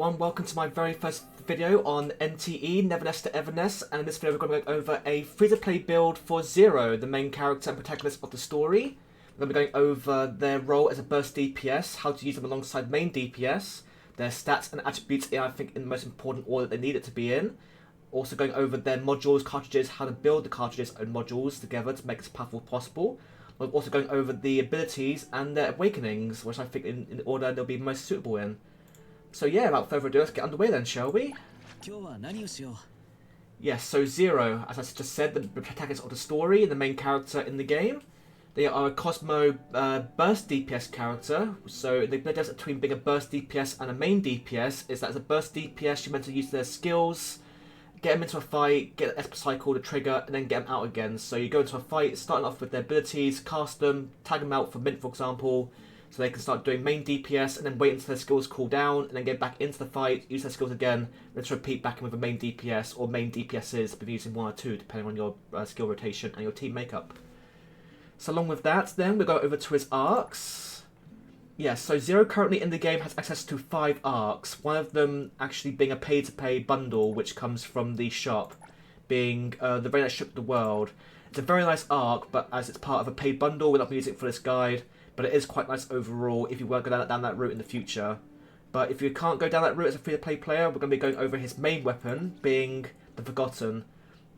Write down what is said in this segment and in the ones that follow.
everyone, welcome to my very first video on NTE, Neverness To Everness, and in this video we're going to go over a free-to-play build for Zero, the main character and protagonist of the story. We're going to be going over their role as a burst DPS, how to use them alongside main DPS, their stats and attributes I think in the most important order they need it to be in. Also going over their modules, cartridges, how to build the cartridges and modules together to make it as powerful as possible. We're also going over the abilities and their awakenings, which I think in the order they'll be most suitable in. So yeah, without further ado, let's get underway then, shall we? Yes, so Zero, as I just said, the protagonist of the story, the main character in the game. They are a Cosmo burst DPS character, so the difference between being a burst DPS and a main DPS is that as a burst DPS you're meant to use their skills, get them into a fight, get an SP cycle, the trigger, and then get them out again. So you go into a fight, starting off with their abilities, cast them, tag them out for mint for example, so they can start doing main DPS and then wait until their skills cool down and then get back into the fight, use their skills again, and to repeat back in with a main DPS or main DPSs, but using one or two depending on your skill rotation and your team makeup. So along with that then, we'll go over to his arcs. Yes, so Zero currently in the game has access to 5 arcs, one of them actually being a pay-to-play bundle which comes from the shop, being the Rain That Shook the World. It's a very nice arc, but as it's part of a paid bundle, we're not using it for this guide. But it is quite nice overall if you want to go down that route in the future. But if you can't go down that route as a free-to-play player, we're going to be going over his main weapon, being the Forgotten.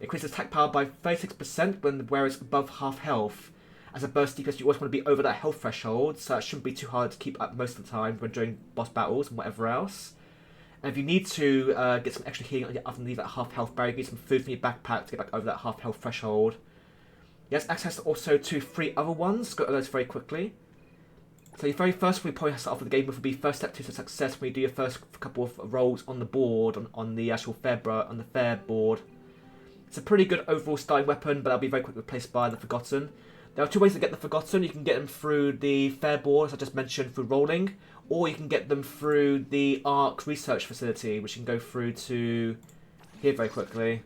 It increases attack power by 36% where it's above half health. As a burst DPS, you always want to be over that health threshold, so it shouldn't be too hard to keep up most of the time when doing boss battles and whatever else. And if you need to get some extra healing other than leave that half health barrier, you need some food from your backpack to get back over that half health threshold. He has access also to 3 other ones. Go over those very quickly. So your very first we probably start off with the game with will be first step to success when you do your first couple of rolls on the board, on the actual fair board. It's a pretty good overall starting weapon, but that'll be very quickly replaced by the Forgotten. There are 2 ways to get the Forgotten. You can get them through the fair board, as I just mentioned, through rolling, or you can get them through the Arc Research Facility, which you can go through to here very quickly.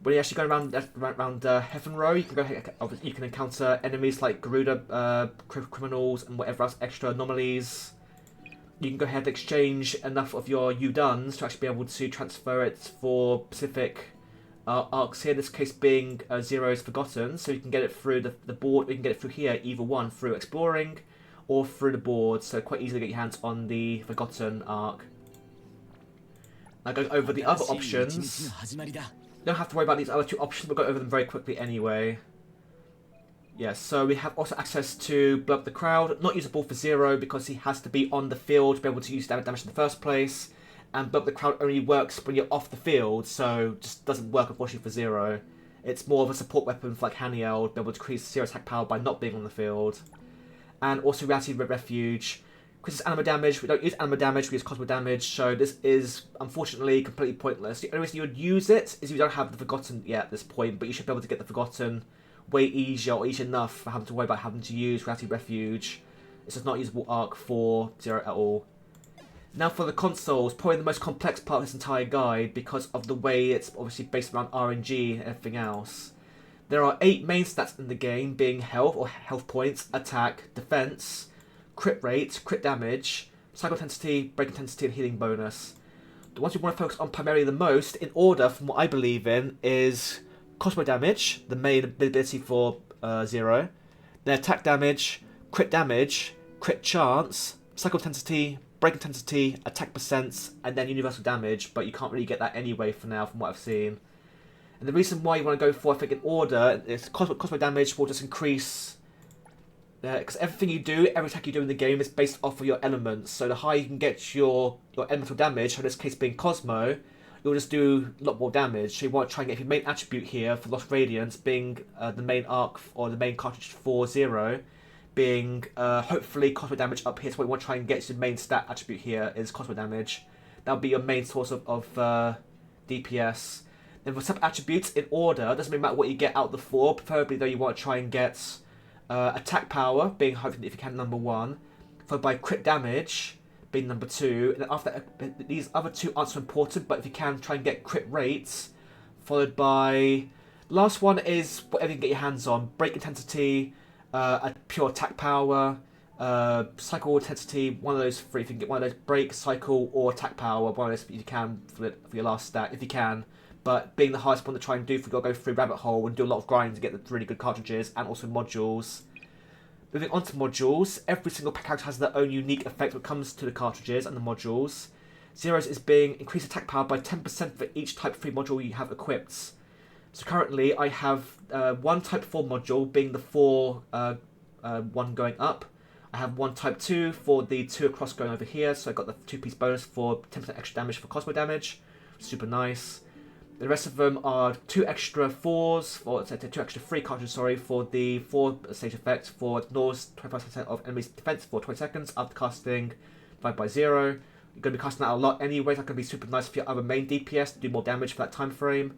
When you actually go around Heaven Row, you can encounter enemies like Garuda criminals and whatever else extra anomalies. You can go ahead and exchange enough of your U-Duns to actually be able to transfer it for specific arcs here. In this case, being Zero's Forgotten, so you can get it through the board. Or you can get it through here, either one through exploring or through the board. So quite easily get your hands on the Forgotten arc. Now going over the other options. You don't have to worry about these other 2 options, we'll go over them very quickly anyway. Yes, so we have also access to Blow Up the Crowd, not usable for Zero because he has to be on the field to be able to use damage in the first place, and Blow Up the Crowd only works when you're off the field, so just doesn't work unfortunately for Zero. It's more of a support weapon for like Haniel, to be able to increase Zero attack power by not being on the field. And also Reality Refuge. Because it's animal damage, we don't use animal damage, we use cosmo damage, so this is unfortunately completely pointless. The only reason you would use it is if you don't have the Forgotten yet at this point, but you should be able to get the Forgotten way easier or easy enough for having to worry about having to use Reality Refuge. It's just not a usable arc for Zero at all. Now for the consoles, probably the most complex part of this entire guide because of the way it's obviously based around RNG and everything else. There are 8 main stats in the game, being health or health points, attack, defense, crit rate, crit damage, cycle intensity, break intensity, and healing bonus. The ones you want to focus on primarily the most, in order from what I believe in, is Cosmo damage, the main ability for Zero, then attack damage, crit chance, cycle intensity, break intensity, attack percents, and then universal damage, but you can't really get that anyway for now from what I've seen. And the reason why you want to go for, I think, in order, is Cosmo damage will just increase. Because everything you do, every attack you do in the game is based off of your elements. So the higher you can get your elemental damage, in this case being Cosmo, you'll just do a lot more damage. So you want to try and get your main attribute here for Lost Radiance, being the main arc or the main cartridge for Zero, being hopefully Cosmo damage up here. So what you want to try and get your main stat attribute here is Cosmo damage. That'll be your main source of DPS. Then for sub attributes in order, doesn't really matter what you get out the 4. Preferably though you want to try and get attack power, being hopefully if you can number 1, followed by crit damage, being number 2, and then after that, these other 2 aren't so important, but if you can try and get crit rates, followed by, last one is whatever you can get your hands on, break intensity, a pure attack power, cycle intensity, one of those three. If you can get one of those, break, cycle, or attack power, one of those if you can for your last stat, if you can. But being the hardest one to try and do, if you've got to go through rabbit hole and do a lot of grinding to get the really good cartridges, and also modules. Moving on to modules, every single character has their own unique effect when it comes to the cartridges and the modules. Zeros is being increased attack power by 10% for each Type 3 module you have equipped. So currently I have one Type 4 module, being the 4 one going up. I have one Type 2 for the 2 across going over here, so I got the 2-piece bonus for 10% extra damage for Cosmo damage. Super nice. The rest of them are 2 extra 4s, or 2 extra 3 cartridges, sorry, for the 4 stage effect for ignores 25% of enemy's defense for 20 seconds after casting divided by 0. You're going to be casting that a lot anyways. That's going to be super nice for your other main DPS to do more damage for that time frame.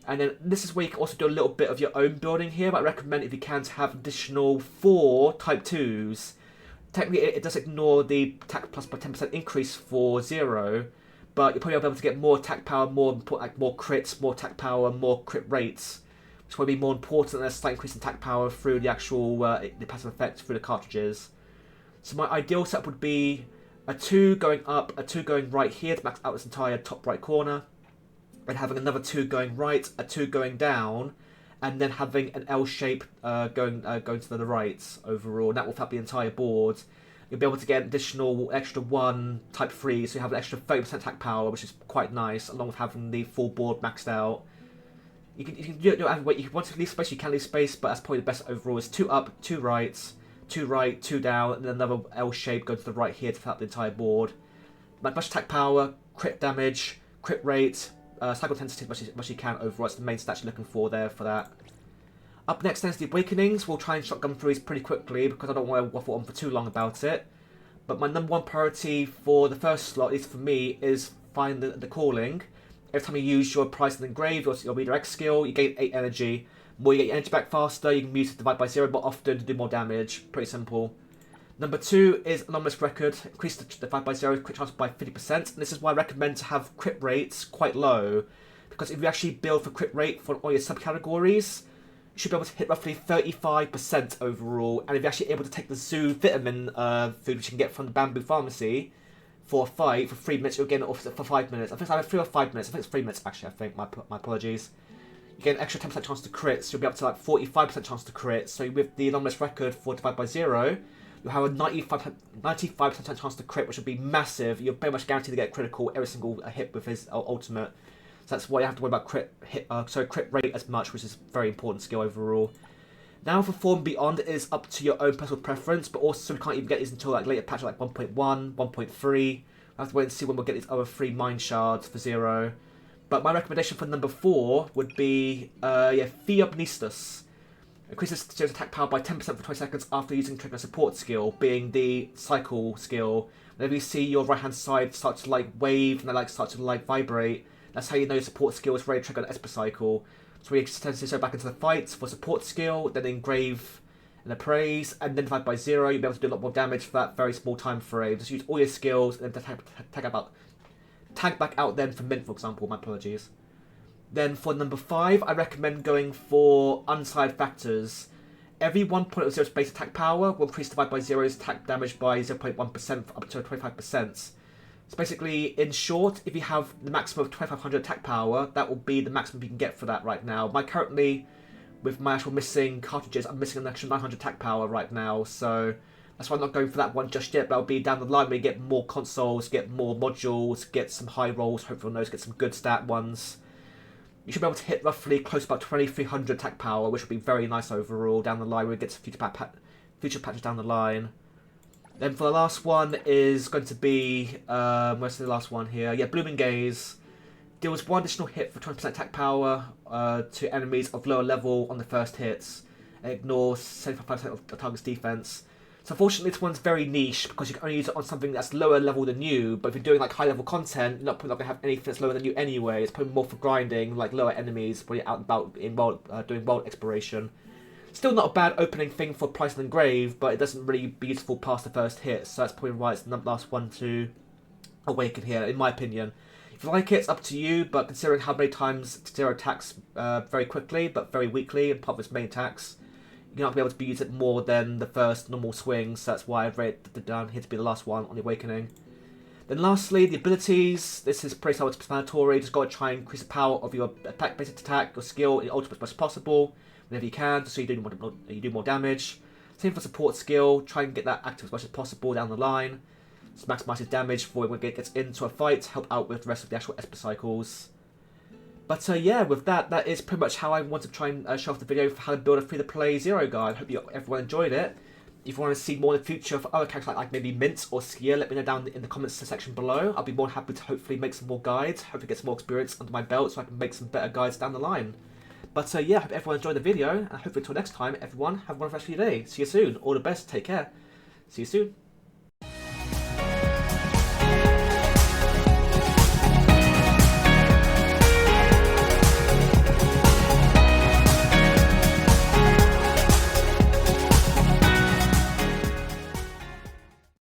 And then this is where you can also do a little bit of your own building here, but I recommend if you can to have additional 4 Type 2s. Technically it does ignore the attack plus by 10% increase for 0, but you'll probably be able to get more attack power, more crits, more attack power, more crit rates, which will be more important than a slight increase in attack power through the actual the passive effect through the cartridges. So my ideal setup would be a 2 going up, a 2 going right here to max out this entire top right corner, and having another 2 going right, a 2 going down, and then having an L shape going to the right overall. And that will fill up the entire board. You'll be able to get an additional extra 1 Type 3, so you have an extra 30% attack power, which is quite nice, along with having the full board maxed out. You can do it either way. If you want to leave space, you can leave space, but that's probably the best overall. Is 2 up, 2 right, 2 right, 2 down, and then another L shape going to the right here to fill up the entire board. Much attack power, crit damage, crit rate, cycle intensity as much as you can overall. That's the main stats you're looking for there for that. Up next is the Awakenings. We'll try and shotgun through these pretty quickly because I don't want to waffle on for too long about it. But my number 1 priority for the first slot, at least for me, is find the calling. Every time you use your Prize and Engrave, your redirect skill, you gain 8 energy. The more you get your energy back faster, you can use it to divide by 0 more often to do more damage. Pretty simple. Number 2 is Anomalous Record. Increase the divide by 0 crit chance by 50%. And this is why I recommend to have crit rates quite low. Because if you actually build for crit rate for all your subcategories, you should be able to hit roughly 35% overall. And if you're actually able to take the Zoo Vitamin food, which you can get from the Bamboo Pharmacy, for a fight for 3 minutes, you'll get it off for 5 minutes. I think it's either 3 or 5 minutes. I think it's 3 minutes actually, I think. My apologies. You get an extra 10% chance to crit, so you'll be up to like 45% chance to crit. So with the Anomalous Record for divide by 0, you'll have a 95% chance to crit, which would be massive. You're pretty much guaranteed to get critical every single hit with his ultimate. So that's why you have to worry about crit rate as much, which is a very important skill overall. Now for Form Beyond, it is up to your own personal preference, but also we can't even get these until like later patch like 1.1, 1.3. We'll have to wait and see when we'll get these other 3 Mind Shards for 0. But my recommendation for number 4 would be Theobnistus. Increases Zero's attack power by 10% for 20 seconds after using trigger support skill, being the cycle skill. Whenever you see your right hand side start to like wave and then start to like vibrate, that's how you know your support skill is ready to trigger an Esper cycle. So we extend this back into the fights for support skill, then Engrave and Appraise, and then divide by 0. You'll be able to do a lot more damage for that very small time frame. Just use all your skills and then tag back out then for Mint, for example. My apologies. Then for number 5, I recommend going for Undecided Factors. Every 1 point of Zero's base attack power will increase divide by 0's attack damage by 0.1% up to 25%. So basically, in short, if you have the maximum of 2500 attack power, that will be the maximum you can get for that right now. Currently, with my actual missing cartridges, I'm missing an extra 900 attack power right now, so that's why I'm not going for that one just yet, but that'll be down the line where you get more consoles, get more modules, get some high rolls, hopefully on those, get some good stat ones. You should be able to hit roughly close to about 2300 attack power, which would be very nice overall down the line when we get to future patches down the line. Then for the last one is going to be, where's the last one here? Yeah, Blooming Gaze. Deals 1 additional hit for 20% attack power to enemies of lower level on the first hits. And ignores 75% of the target's defense. So unfortunately this one's very niche because you can only use it on something that's lower level than you, but if you're doing like high level content, you're probably not going to have anything that's lower than you anyway. It's probably more for grinding, like lower enemies, probably out and about in doing world exploration. Still not a bad opening thing for Price and Engrave, but it doesn't really be useful past the first hit, so that's probably why it's the last one to awaken here, in my opinion. If you like it, it's up to you, but considering how many times Zero attacks very quickly, but very weakly, and part of its main attacks, you're not going to be able to use it more than the first normal swing, so that's why I've rated it down here to be the last one on the Awakening. Then lastly, the abilities. This is pretty self-explanatory. Just got to try and increase the power of your attack, basic attack, your skill, in ultimate as much as possible, whenever you can, so you do more damage. Same for support skill. Try and get that active as much as possible down the line. Just maximize damage for when it gets into a fight, help out with the rest of the actual Esper cycles. But yeah, with that, that is pretty much how I want to try and show off the video for how to build a free-to-play Zero guide. Hope everyone enjoyed it. If you want to see more in the future for other characters like maybe Mint or Skier, let me know down in the comments section below. I'll be more than happy to hopefully make some more guides, hopefully get some more experience under my belt so I can make some better guides down the line. But yeah, hope everyone enjoyed the video, and hopefully until next time, everyone, have a wonderful rest of your day. See you soon. All the best. Take care. See you soon.